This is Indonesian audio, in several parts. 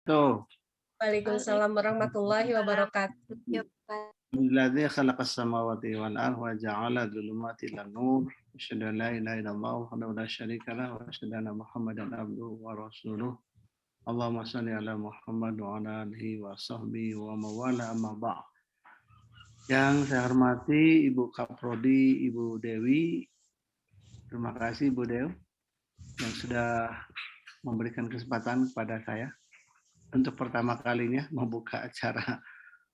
Tuh, Waalaikumsalam warahmatullahi wabarakatuh. alladzi khalaqas samawati wal arda wa ja'ala dhulumati wan nur. Asyhadu an la ilaha illallah wahdahu la syarika lah wa asyhadu anna Muhammadan abduhu wa rasuluh. Allahumma shalli ala Muhammad wa ala alihi wa sahbihi wa mawala amma ba'd. Yang saya hormati Ibu Kaprodi, Ibu Dewi. Terima kasih Ibu Dewi yang sudah memberikan kesempatan kepada saya untuk pertama kalinya membuka acara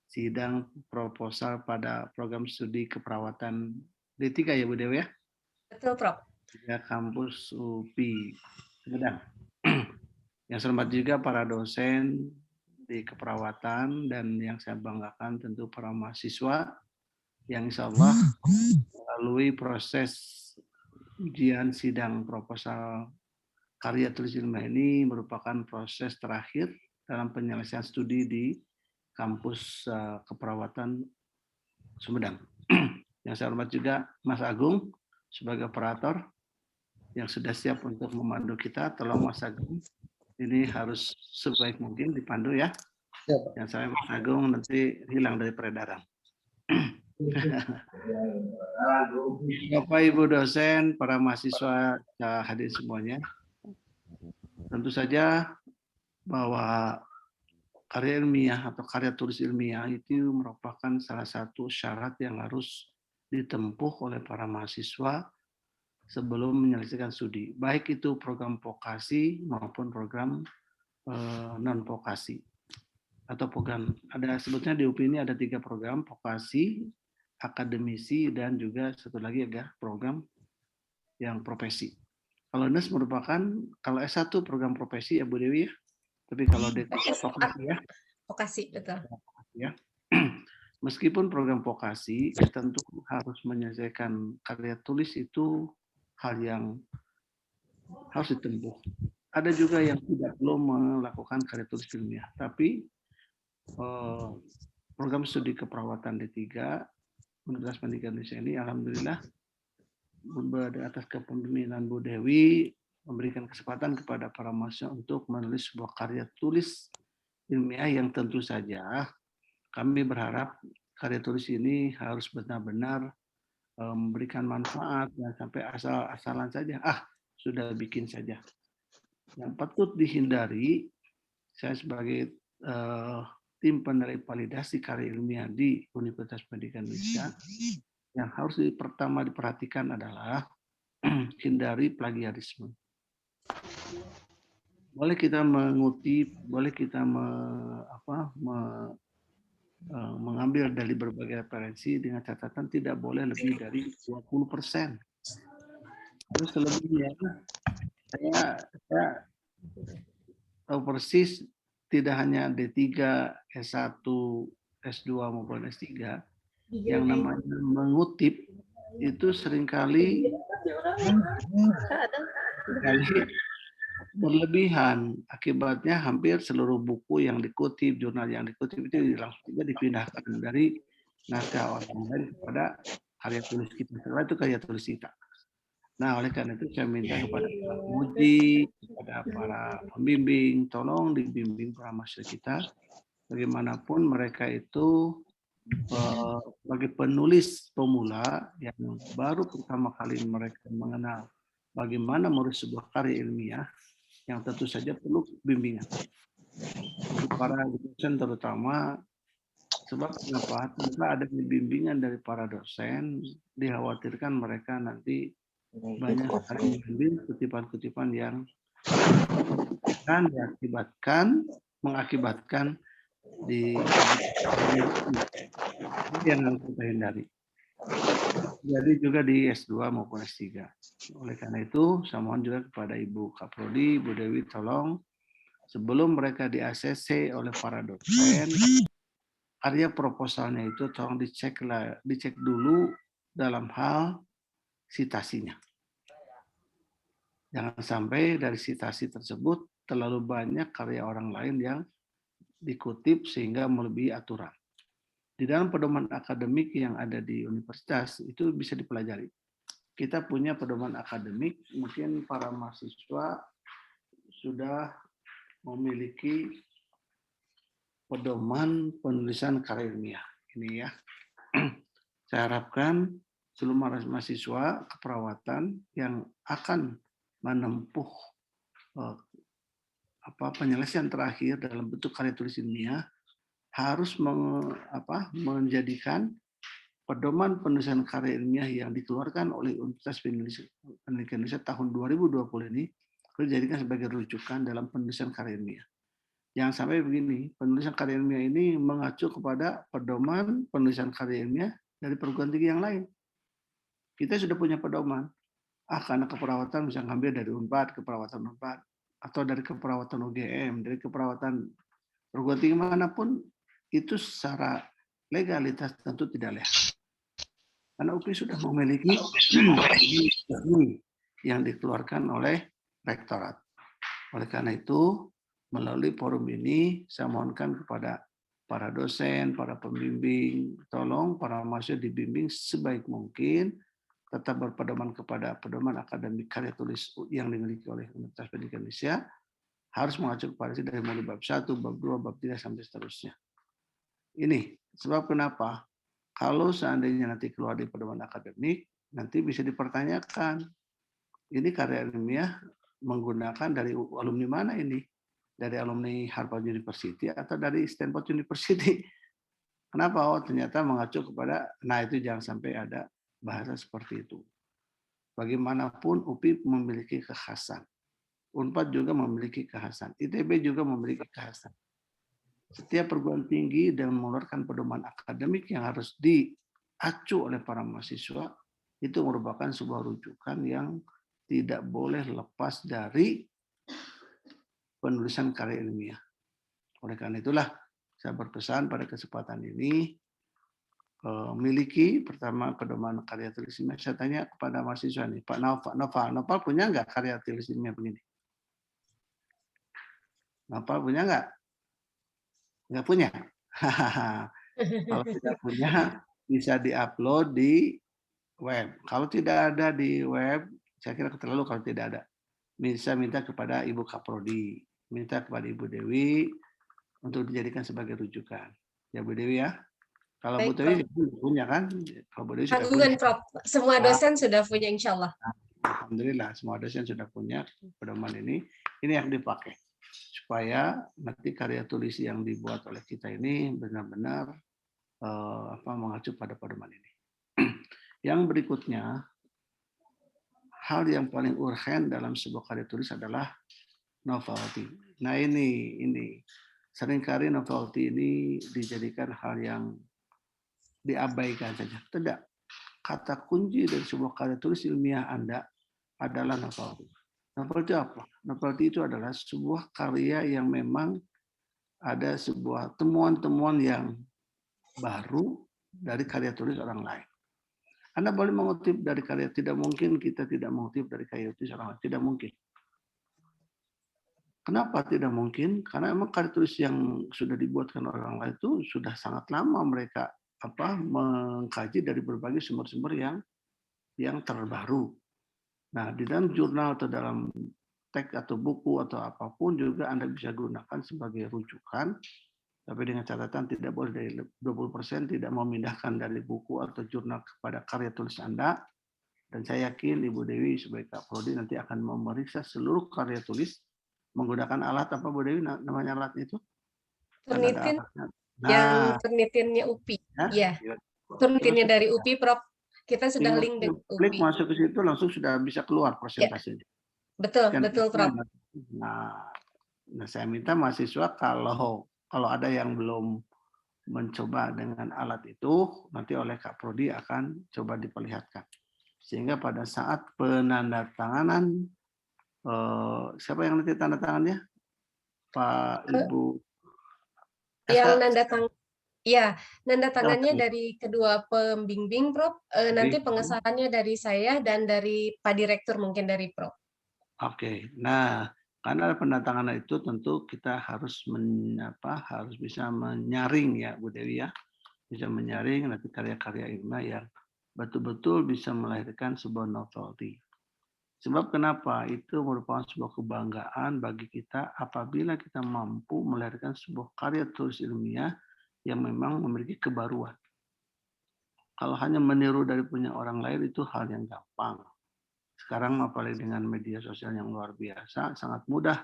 sidang proposal pada program studi keperawatan D3 ya Bu Dewi ya? Betul, Prof. Ya, kampus UPI Sumedang. Yang saya hormati juga para dosen di keperawatan dan yang saya banggakan tentu para mahasiswa yang insya Allah melalui proses ujian sidang proposal karya tulis ilmiah ini merupakan proses terakhir dalam penyelesaian studi di kampus keperawatan Sumedang. Yang saya hormat juga Mas Agung sebagai operator yang sudah siap untuk memandu kita. Tolong Mas Agung, ini harus sebaik mungkin dipandu ya. Yang saya Mas Agung nanti hilang dari peredaran. Bapak Ibu dosen, para mahasiswa hadir semuanya. Tentu saja bahwa karya ilmiah atau karya tulis ilmiah itu merupakan salah satu syarat yang harus ditempuh oleh para mahasiswa sebelum menyelesaikan studi, baik itu program vokasi maupun program non-vokasi. Atau program, ada sebutnya di UPI ini ada 3 program, vokasi, akademisi, dan juga satu lagi ada program yang profesi. Kalau NES merupakan, kalau S1 program profesi ya Bu Dewi ya, tapi kalau D3 vokasi ya. Vokasi, betul. Ya. Meskipun program vokasi, tentu harus menyelesaikan karya tulis itu hal yang harus ditempuh. Ada juga yang tidak perlu melakukan karya tulis ilmiah, tapi program studi keperawatan D3 Universitas Pendidikan Indonesia ini alhamdulillah di atas kepemimpinan Bu Dewi memberikan kesempatan kepada para mahasiswa untuk menulis sebuah karya tulis ilmiah yang tentu saja kami berharap karya tulis ini harus benar-benar memberikan manfaat dan sampai asal-asalan saja. Sudah bikin saja. Yang patut dihindari, saya sebagai tim penerima validasi karya ilmiah di Universitas Pendidikan Indonesia, yang harus pertama diperhatikan adalah hindari plagiarisme. Boleh kita mengutip, boleh kita mengambil dari berbagai referensi dengan catatan tidak boleh lebih dari 20%. Terus selebihnya saya tahu persis tidak hanya D3, S1, S2 maupun S3 yang namanya mengutip itu seringkali berlebihan. Akibatnya hampir seluruh buku yang dikutip, jurnal yang dikutip itu langsung saja dipindahkan dari naskah orang lain kepada karya tulis kita. Setelah itu karya tulis kita. Nah, oleh karena itu saya minta kepada para penguji, kepada para pembimbing, tolong dibimbing para mahasiswa kita, bagaimanapun mereka itu sebagai penulis pemula yang baru pertama kali mereka mengenal bagaimana menulis sebuah karya ilmiah, yang tentu saja perlu bimbingan. Untuk para dosen terutama, sebab kenapa? Tanpa ada bimbingan dari para dosen, dikhawatirkan mereka nanti banyak sekali mengambil kutipan-kutipan yang mengakibatkan di yang harus kita hindari. Jadi juga di S2 maupun S3. Oleh karena itu, saya mohon juga kepada Ibu Kaprodi, Bu Dewi, tolong sebelum mereka di ACC oleh para dosen, karya proposalnya itu tolong dicek dulu dalam hal citasinya. Jangan sampai dari citasi tersebut terlalu banyak karya orang lain yang dikutip sehingga melebihi aturan. Di dalam pedoman akademik yang ada di universitas itu bisa dipelajari. Kita punya pedoman akademik, mungkin para mahasiswa sudah memiliki pedoman penulisan karya ilmiah. Ini ya. Saya harapkan seluruh mahasiswa keperawatan yang akan menempuh penyelesaian terakhir dalam bentuk karya tulis ilmiah harus menjadikan pedoman penulisan karya ilmiah yang dikeluarkan oleh Universitas Pendidikan Indonesia tahun 2020 ini dijadikan sebagai rujukan dalam penulisan karya ilmiah. Jangan sampai begini, penulisan karya ilmiah ini mengacu kepada pedoman penulisan karya ilmiah dari perguruan tinggi yang lain. Kita sudah punya pedoman. Karena keperawatan bisa ngambil dari Unpad, keperawatan Unpad, atau dari keperawatan UGM, dari keperawatan perguruan tinggi manapun, itu secara legalitas tentu tidak legal. Karena UPI sudah memiliki yang dikeluarkan oleh rektorat. Oleh karena itu, melalui forum ini, saya mohonkan kepada para dosen, para pembimbing, tolong para mahasiswa dibimbing sebaik mungkin, tetap berpedoman kepada pedoman akademik karya tulis yang dimiliki oleh Universitas Pendidikan Indonesia, harus mengacu kepada dari mulai bab 1, bab 2, bab 3, sampai seterusnya. Ini sebab kenapa? Kalau seandainya nanti keluar di pedoman akademik, nanti bisa dipertanyakan, ini karya ilmiah menggunakan dari alumni mana ini? Dari alumni Harvard University atau dari Stanford University? Kenapa? Oh, ternyata mengacu kepada, nah itu jangan sampai ada bahasa seperti itu. Bagaimanapun UPI memiliki kekhasan. Unpad juga memiliki kekhasan. ITB juga memiliki kekhasan. Setiap perguruan tinggi dan mengeluarkan pedoman akademik yang harus diacu oleh para mahasiswa, itu merupakan sebuah rujukan yang tidak boleh lepas dari penulisan karya ilmiah. Oleh karena itulah, saya berpesan pada kesempatan ini, miliki pertama pedoman karya tulis ilmiah. Saya tanya kepada mahasiswa nih, Pak Noval punya nggak karya tulis ilmiah begini? Noval punya nggak? Nggak punya. Kalau tidak punya, bisa diupload di web. Kalau tidak ada di web, saya kira terlalu kalau tidak ada. Bisa minta kepada Ibu Kaprodi, minta kepada Ibu Dewi untuk dijadikan sebagai rujukan. Ya Bu Dewi ya. Kalau Bu Baik, Dewi Prof. punya kan? Kalau Bu Dewi sudah Tanggungan, punya. Prof. Semua dosen sudah punya, insya Allah. Alhamdulillah, semua dosen sudah punya pedoman ini. Ini yang dipakai. Supaya nanti karya tulis yang dibuat oleh kita ini benar-benar mengacu pada pedoman ini. Yang berikutnya, hal yang paling urgen dalam sebuah karya tulis adalah novelty. Nah ini seringkali novelty ini dijadikan hal yang diabaikan saja. Tidak. Kata kunci dari sebuah karya tulis ilmiah Anda adalah novelty. Novelty apa? Novelty itu adalah sebuah karya yang memang ada sebuah temuan-temuan yang baru dari karya tulis orang lain. Anda boleh mengutip dari karya, tidak mungkin kita tidak mengutip dari karya tulis orang lain, tidak mungkin. Kenapa tidak mungkin? Karena memang karya tulis yang sudah dibuatkan orang lain itu sudah sangat lama mereka mengkaji dari berbagai sumber-sumber yang terbaru. Nah, di dalam jurnal atau dalam teks atau buku atau apapun juga Anda bisa gunakan sebagai rujukan, tapi dengan catatan tidak boleh dari 20% tidak memindahkan dari buku atau jurnal kepada karya tulis Anda. Dan saya yakin Ibu Dewi sebagai Kak Prodi nanti akan memeriksa seluruh karya tulis menggunakan alat apa Bu Dewi namanya alat itu? Kan ada Turnitin alatnya. yang Nah, turnitinnya UPI. ya, Iya, turnitinnya terus dari UPI, Prof. Kita sudah tinggal link dengan klik UPI. masuk ke situ langsung sudah bisa keluar Ya, persentasenya. betul, Scan betul, X-nya. Prof. Nah, saya minta mahasiswa kalau ada yang belum mencoba dengan alat itu, nanti oleh Kak Prodi akan coba diperlihatkan. Sehingga pada saat penandatanganan, siapa yang nanti tanda tangannya? Pak Ibu Yang Eka? nanda tangan, ya, nanda tangannya Oke. dari kedua pembimbing, Prof. Nanti pengesahannya dari saya dan dari Pak Direktur mungkin dari Prof. Oke. Nah, karena pendatangan itu tentu kita harus harus bisa menyaring ya Bu Dewi ya. Bisa menyaring nanti karya-karya ilmiah yang betul-betul bisa melahirkan sebuah novelty. Sebab kenapa? Itu merupakan sebuah kebanggaan bagi kita apabila kita mampu melahirkan sebuah karya tulis ilmiah yang memang memiliki kebaruan. Kalau hanya meniru dari punya orang lain itu hal yang gampang. Sekarang apalagi dengan media sosial yang luar biasa, sangat mudah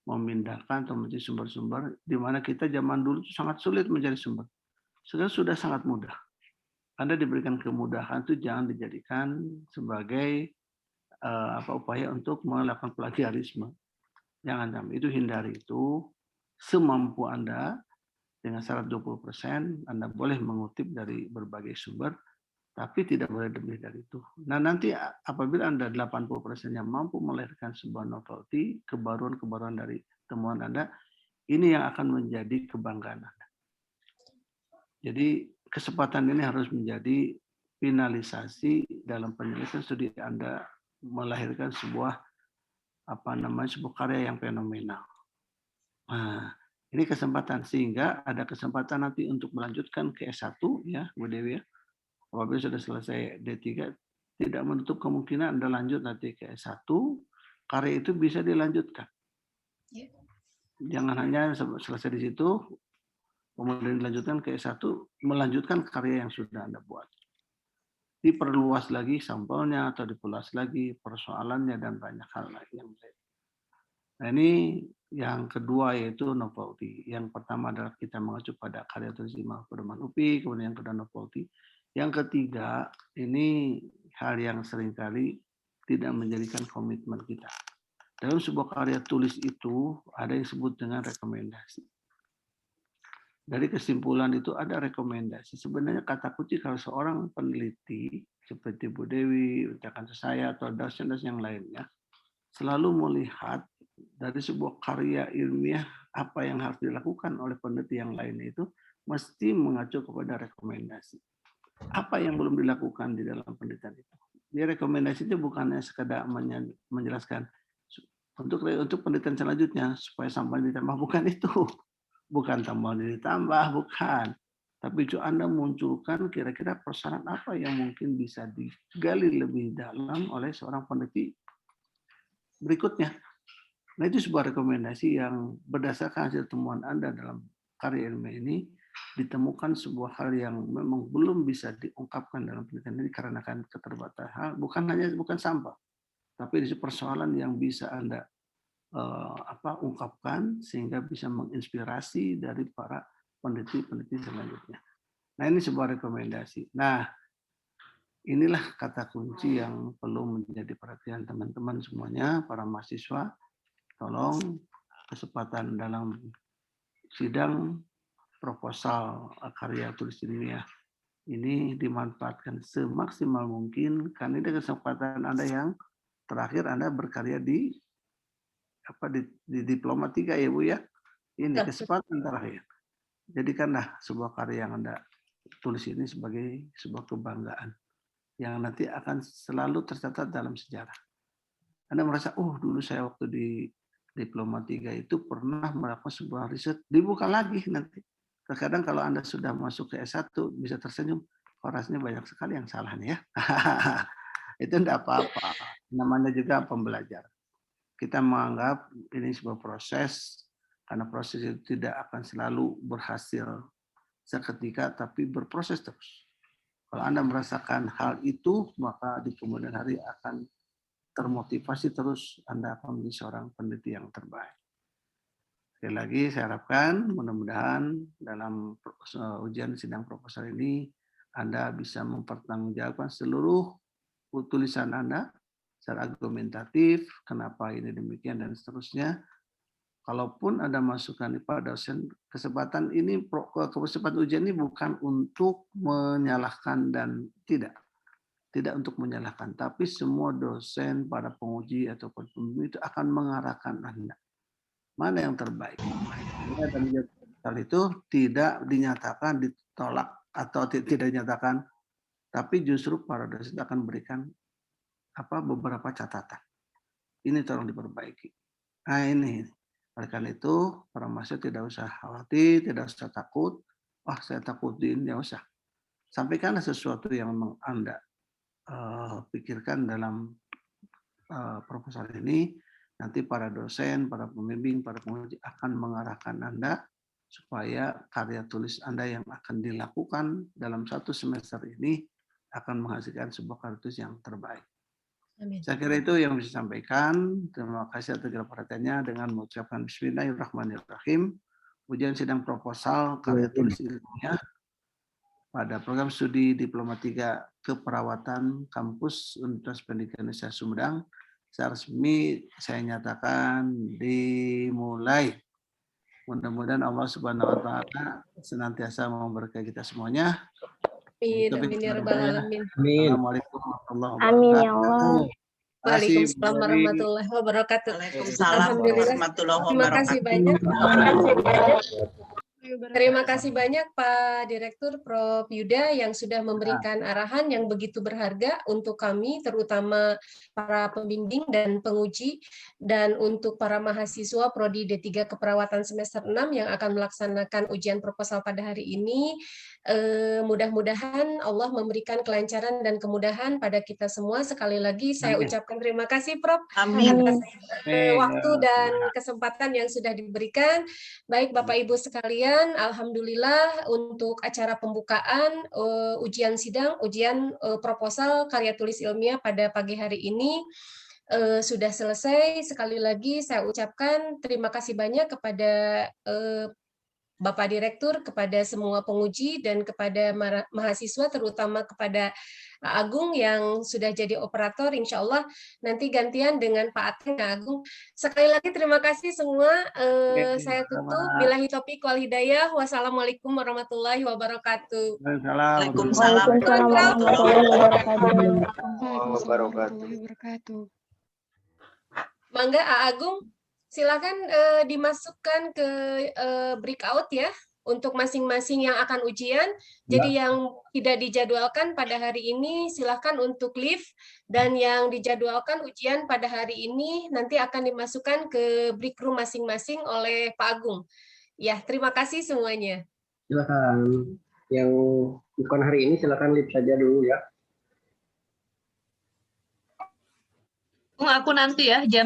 memindahkan atau mencari sumber-sumber di mana kita zaman dulu itu sangat sulit mencari sumber. Sekarang sudah sangat mudah. Anda diberikan kemudahan itu jangan dijadikan sebagai upaya untuk melakukan plagiarisme. Jangan sampai itu, hindari itu. Semampu Anda dengan syarat 20%, Anda boleh mengutip dari berbagai sumber, tapi tidak boleh lebih dari itu. Nah, nanti apabila Anda 80% yang mampu melahirkan sebuah novelty, kebaruan-kebaruan dari temuan Anda, ini yang akan menjadi kebanggaan Anda. Jadi kesempatan ini harus menjadi finalisasi dalam penyelesaian studi Anda melahirkan sebuah sebuah karya yang fenomenal. Nah, ini kesempatan sehingga ada kesempatan nanti untuk melanjutkan ke S1 ya, Bu Dewi ya. Apabila sudah selesai D3, tidak menutup kemungkinan Anda lanjut nanti ke S1, karya itu bisa dilanjutkan. Jangan hanya selesai di situ, kemudian dilanjutkan ke S1, melanjutkan karya yang sudah Anda buat. Diperluas lagi sampelnya atau diperluas lagi persoalannya dan banyak hal lagi yang lain. Nah, ini yang kedua yaitu novelty. Yang pertama adalah kita mengacu pada karya tulis Imam Pedoman UPI, kemudian yang kedua novelty. Yang ketiga, ini hal yang seringkali tidak menjadikan komitmen kita. Dalam sebuah karya tulis itu ada yang disebut dengan rekomendasi. Dari kesimpulan itu ada rekomendasi. Sebenarnya kata kunci kalau seorang peneliti seperti Bu Dewi, rekan saya atau dosen-dosen yang lainnya selalu melihat dari sebuah karya ilmiah apa yang harus dilakukan oleh peneliti yang lain itu mesti mengacu kepada rekomendasi. Apa yang belum dilakukan di dalam penelitian itu? Di rekomendasi itu bukannya sekedar menjelaskan untuk penelitian selanjutnya supaya sampel ditambah, bukan itu. Bukan tambah ditambah, bukan. Tapi itu Anda munculkan kira-kira persoalan apa yang mungkin bisa digali lebih dalam oleh seorang peneliti berikutnya. Nah, itu sebuah rekomendasi yang berdasarkan hasil temuan Anda dalam karya ilmiah ini, ditemukan sebuah hal yang memang belum bisa diungkapkan dalam penelitian ini karena keterbatasan, bukan sampah, tapi itu persoalan yang bisa Anda ungkapkan sehingga bisa menginspirasi dari para peneliti-peneliti selanjutnya. Nah, ini sebuah rekomendasi. Nah, inilah kata kunci yang perlu menjadi perhatian teman-teman semuanya, para mahasiswa. Tolong kesempatan dalam sidang proposal karya tulis ilmiah ini dimanfaatkan semaksimal mungkin, karena ini kesempatan Anda yang terakhir Anda berkarya di diploma 3 ya Bu ya. Ini kesempatan terakhir. Jadikanlah sebuah karya yang Anda tulis ini sebagai sebuah kebanggaan yang nanti akan selalu tercatat dalam sejarah. Anda merasa, dulu saya waktu di diploma 3 itu pernah melakukan sebuah riset, dibuka lagi nanti. Terkadang kalau Anda sudah masuk ke S1 bisa tersenyum, rasanya banyak sekali yang salah nih ya. Itu enggak apa-apa. Namanya juga pembelajaran. Kita menganggap ini sebuah proses, karena proses itu tidak akan selalu berhasil seketika, tapi berproses terus. Kalau Anda merasakan hal itu, maka di kemudian hari akan termotivasi terus, Anda akan menjadi seorang peneliti yang terbaik. Sekali lagi, saya harapkan mudah-mudahan dalam ujian sidang proposal ini, Anda bisa mempertanggungjawabkan seluruh tulisan Anda secara argumentatif, kenapa ini demikian dan seterusnya. Kalaupun ada masukan Pak dosen, kesempatan ujian ini bukan untuk menyalahkan dan tidak untuk menyalahkan, tapi semua dosen, para penguji ataupun pembimbing itu akan mengarahkan Anda mana yang terbaik. Hal itu tidak dinyatakan ditolak atau tidak dinyatakan, tapi justru para dosen akan berikan beberapa catatan. Ini tolong diperbaiki. Nah ini, oleh karena itu para mahasiswa tidak usah khawatir, tidak usah takut. Saya takut ini, tidak usah. Sampaikanlah sesuatu yang Anda pikirkan dalam proposal ini, nanti para dosen, para pembimbing, para penguji akan mengarahkan Anda supaya karya tulis Anda yang akan dilakukan dalam 1 semester ini akan menghasilkan sebuah karya tulis yang terbaik. Amin. Saya kira itu yang bisa sampaikan. Terima kasih atas segala perhatiannya dengan mengucapkan Bismillahirrahmanirrahim. Ujian sidang proposal karya tulis ilmiah pada program studi Diploma 3 Keperawatan Kampus Universitas Pendidikan Indonesia Sumedang secara resmi saya nyatakan dimulai. Mudah-mudahan Allah Subhanahu wa taala senantiasa memberkahi kita semuanya. Amin ya rabbal alamin. Assalamualaikum warahmatullahi wabarakatuh. Amin ya Allah. Waalaikumsalam warahmatullahi wabarakatuh. Waalaikumsalam Alhamdulillah. warahmatullahi Terima kasih wabarakatuh. banyak. Terima kasih banyak Pak Direktur Prof. Yuda yang sudah memberikan arahan yang begitu berharga untuk kami, terutama para pembimbing dan penguji, dan untuk para mahasiswa Prodi D3 Keperawatan semester 6 yang akan melaksanakan ujian proposal pada hari ini. Mudah-mudahan Allah memberikan kelancaran dan kemudahan pada kita semua. Sekali lagi saya ucapkan terima kasih Prof. Amin. Atas waktu dan kesempatan yang sudah diberikan. Baik Bapak Ibu sekalian, alhamdulillah untuk acara pembukaan ujian proposal karya tulis ilmiah pada pagi hari ini sudah selesai. Sekali lagi saya ucapkan terima kasih banyak kepada Bapak Direktur, kepada semua penguji, dan kepada mahasiswa, terutama kepada Agung yang sudah jadi operator. Insya Allah nanti gantian dengan Pak Ateng Agung. Sekali lagi terima kasih semua. Saya tutup. Billahi taufiq wal hidayah. Wassalamualaikum warahmatullahi wabarakatuh. Waalaikumsalam warahmatullahi wabarakatuh. Mangga Agung, silakan dimasukkan ke breakout ya untuk masing-masing yang akan ujian. Jadi yang tidak dijadwalkan pada hari ini silakan untuk leave, dan yang dijadwalkan ujian pada hari ini nanti akan dimasukkan ke break room masing-masing oleh Pak Agung. Ya, terima kasih semuanya. Silakan. Yang bukan hari ini silakan leave saja dulu ya. Aku nanti ya jam